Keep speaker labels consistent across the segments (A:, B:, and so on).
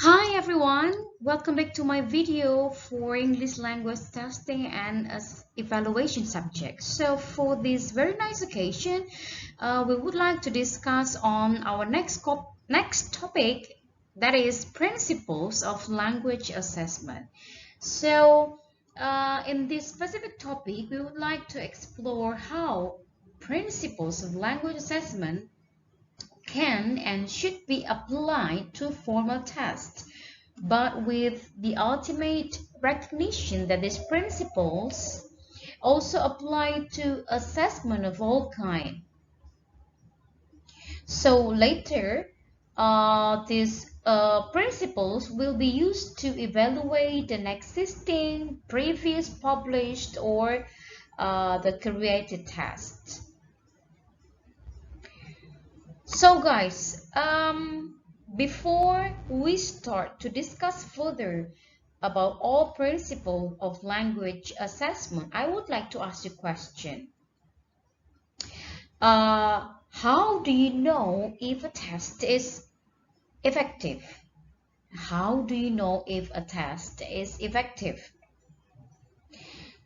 A: Hi everyone, welcome back to my video for English language testing and evaluation subject. So for this very nice occasion, we would like to discuss on our next topic, that is principles of language assessment. So in this specific topic, we would like to explore how principles of language assessment can and should be applied to formal tests, but with the ultimate recognition that these principles also apply to assessment of all kind. So later, these principles will be used to evaluate an existing, previous published, or the created test. So guys, before we start to discuss further about all principles of language assessment, I would like to ask you a question. How do you know if a test is effective? How do you know if a test is effective?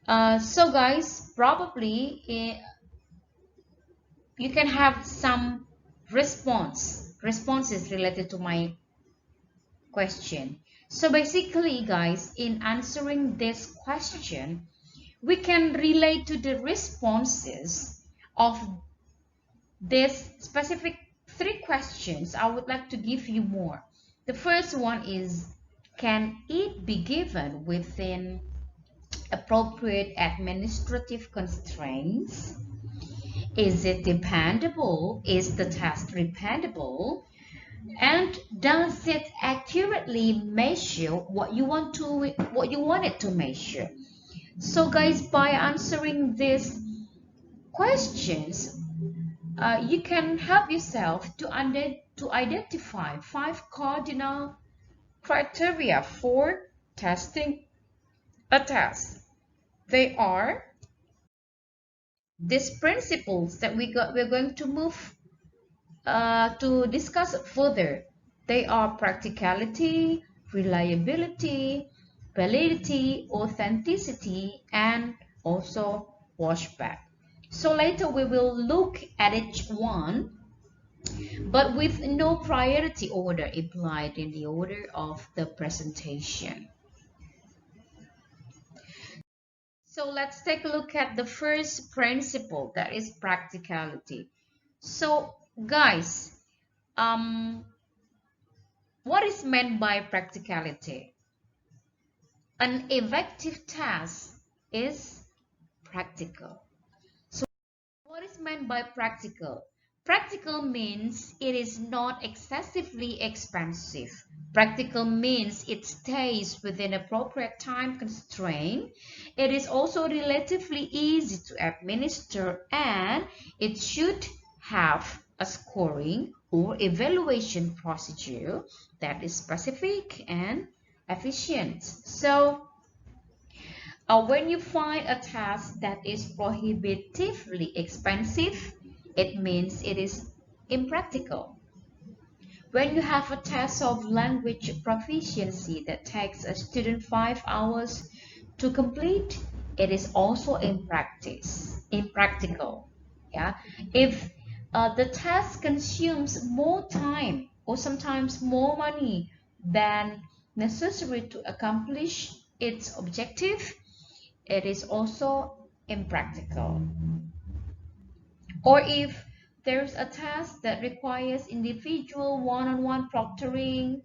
A: So guys, probably you can have some responses related to my question. So basically, guys, in answering this question, we can relate to the responses of this specific three questions. I would like to give you more. The first one is, can it be given within appropriate administrative constraints? Is it dependable? Is the test dependable? And does it accurately measure what you want it to measure? So guys, by answering these questions, you can help yourself to identify 5 cardinal criteria for testing a test. They are these principles that we're going to move to discuss further. They are practicality, reliability, validity, authenticity, and also washback. So later we will look at each one, but with no priority order applied in the order of the presentation. So let's take a look at the first principle, that is practicality. So guys, what is meant by practicality? An effective task is practical. So what is meant by practical? Practical means it is not excessively expensive. Practical means it stays within appropriate time constraint. It is also relatively easy to administer, and it should have a scoring or evaluation procedure that is specific and efficient. So when you find a task that is prohibitively expensive, it means it is impractical. When you have a test of language proficiency that takes a student 5 hours to complete, it is also impractical. Yeah, if the test consumes more time or sometimes more money than necessary to accomplish its objective, it is also impractical. Or if there's a task that requires individual one-on-one proctoring,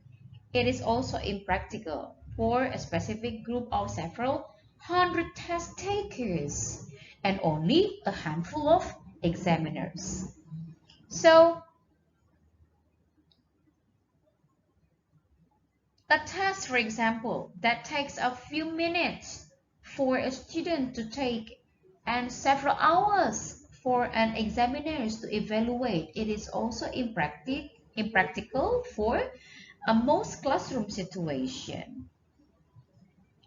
A: it is also impractical for a specific group of several hundred test takers and only a handful of examiners. So, a test, for example, that takes a few minutes for a student to take and several hours for an examiner to evaluate, it is also impractical for a most classroom situation.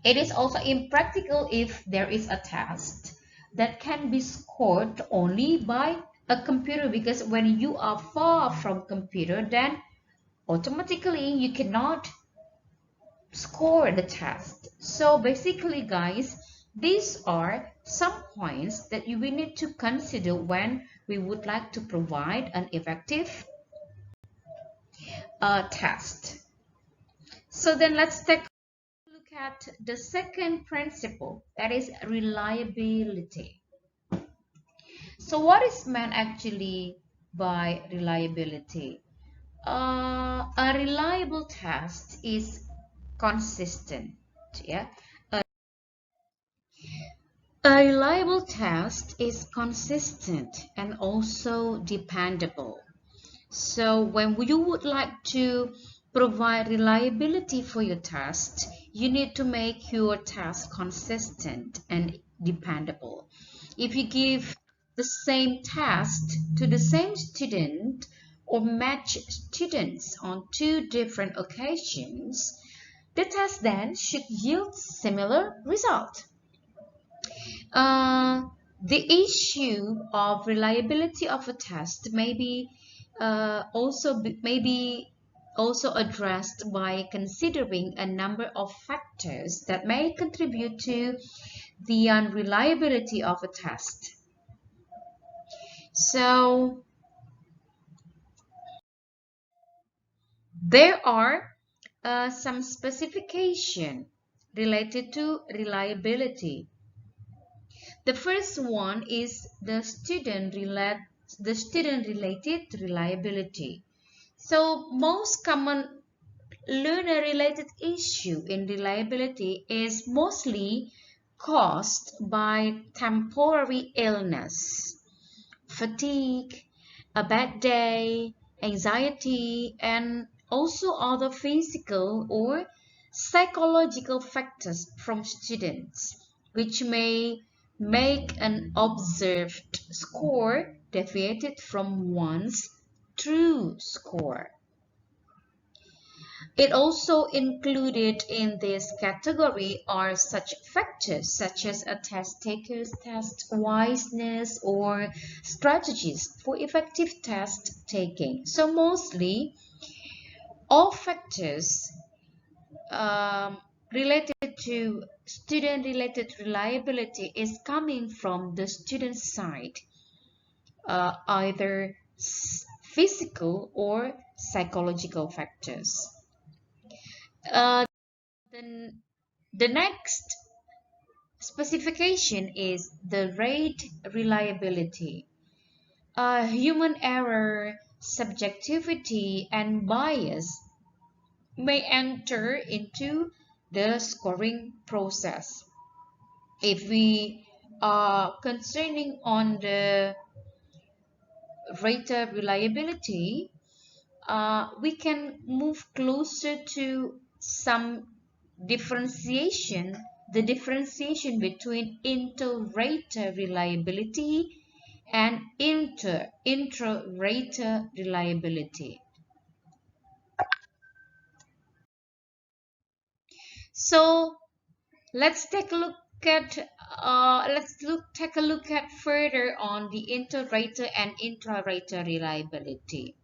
A: It is also impractical if there is a test that can be scored only by a computer, because when you are far from computer, then automatically you cannot score the test. So basically, guys, these are some points that we need to consider when we would like to provide an effective test. So then let's take a look at the second principle, that is reliability. So what is meant actually by reliability? A reliable test is consistent. Yeah. A reliable test is consistent and also dependable. So when you would like to provide reliability for your test, you need to make your test consistent and dependable. If you give the same test to the same student or match students on two different occasions, the test then should yield similar result. Uh, the issue of reliability of a test may be also addressed by considering a number of factors that may contribute to the unreliability of a test. So there are some specification related to reliability. The first one is the student related reliability. So most common learner related issue in reliability is mostly caused by temporary illness, fatigue, a bad day, anxiety, and also other physical or psychological factors from students, which may make an observed score deviated from one's true score. It also included in this category are such factors such as a test taker's test wiseness or strategies for effective test taking. So mostly all factors um, related to student related reliability is coming from the student side, either physical or psychological factors. Then the next specification is the rate reliability. Human error, subjectivity, and bias may enter into the scoring process. If we are concerning on the rate reliability, we can move closer to some differentiation, the differentiation between inter-rater reliability and intra-rater reliability. So let's take a look at take a look at further on the inter-rater and intra-rater reliability.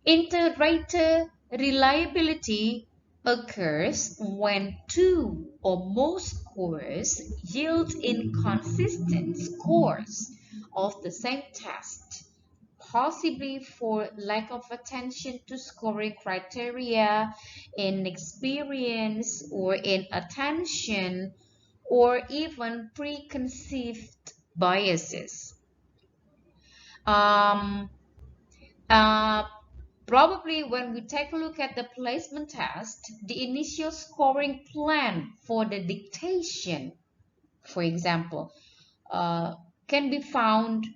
A: Inter-rater reliability occurs when two or more scores yield inconsistent scores of the same test, possibly for lack of attention to scoring criteria, inexperience, or inattention, or even preconceived biases. Um, uh, Probably when we take a look at the placement test, the initial scoring plan for the dictation, for example, uh, can be found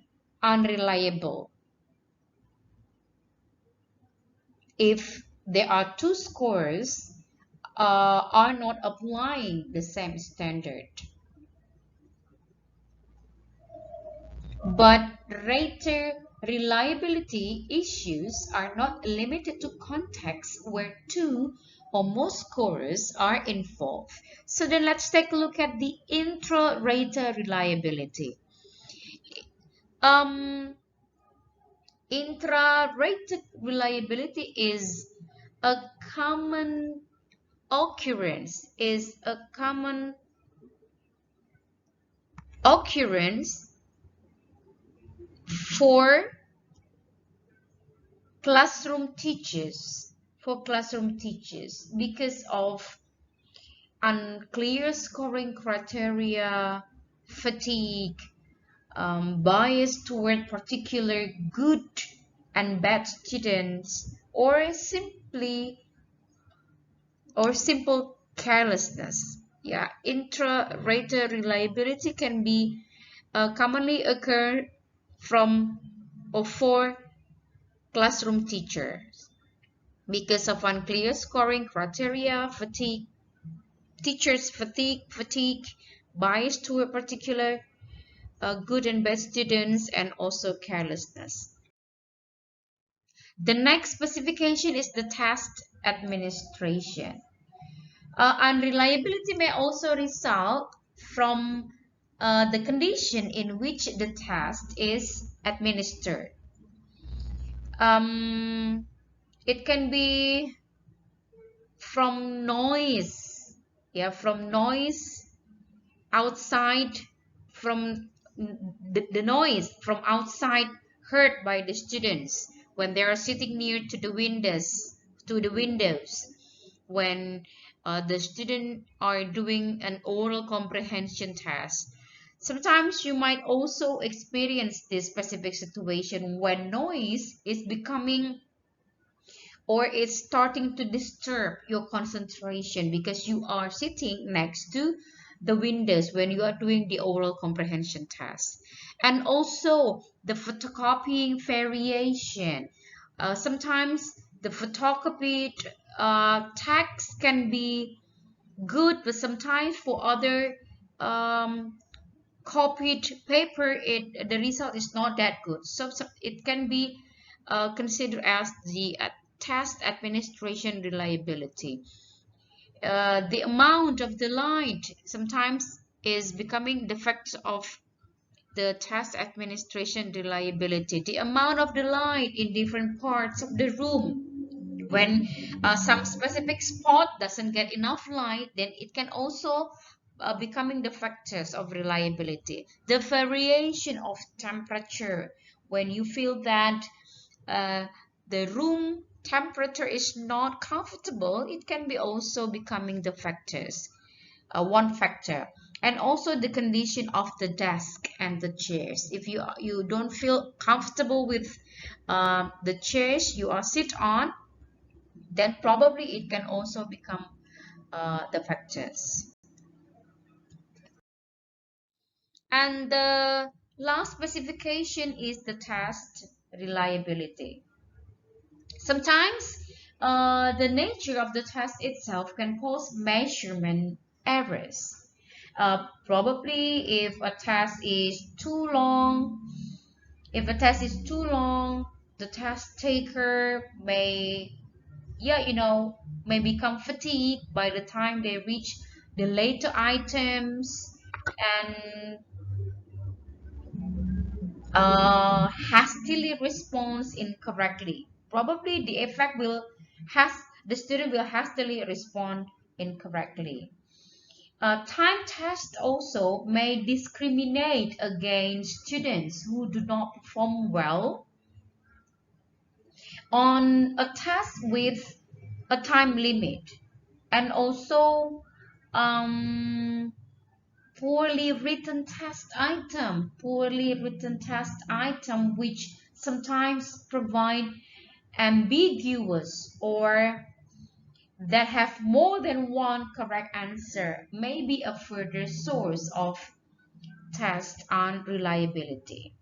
A: unreliable if there are two scores are not applying the same standard. But rater reliability issues are not limited to contexts where two or more scorers are involved. So then let's take a look at the intra-rater reliability. Intra-rater reliability is a common occurrence is a common occurrence for classroom teachers because of unclear scoring criteria, fatigue, bias toward particular good and bad students, or simple carelessness. Yeah, intra-rater reliability can be commonly occur from or for classroom teachers because of unclear scoring criteria, fatigue, bias to a particular good and bad students, and also carelessness. The next specification is the test administration. Unreliability may also result from the condition in which the test is administered. Um, it can be from noise, yeah, from noise outside, from the noise from outside heard by the students when they are sitting near to the windows when the student are doing an oral comprehension test. Sometimes you might also experience this specific situation when noise is becoming or it's starting to disturb your concentration because you are sitting next to the windows when you are doing the oral comprehension test. And also the photocopying variation. Sometimes the photocopied text can be good, but sometimes for other um, copied paper, the result is not that good. So it can be considered as the test administration reliability. The amount of the light sometimes is becoming the factor of the test administration reliability. The amount of the light in different parts of the room. When some specific spot doesn't get enough light, then it can also becoming the factors of reliability. The variation of temperature, when you feel that uh, the room temperature is not comfortable, it can be also becoming the factors, one factor. And also the condition of the desk and the chairs. If you don't feel comfortable with the chairs you are sit on, then probably it can also become the factors. And the last specification is the test reliability. Sometimes the nature of the test itself can cause measurement errors. Probably if a test is too long, the test taker may become fatigued by the time they reach the later items, and hastily responds incorrectly. Probably has the student will hastily respond incorrectly. Time tests also may discriminate against students who do not perform well on a task with a time limit, and also um, poorly written test item which sometimes provide ambiguous or that have more than one correct answer may be a further source of test unreliability.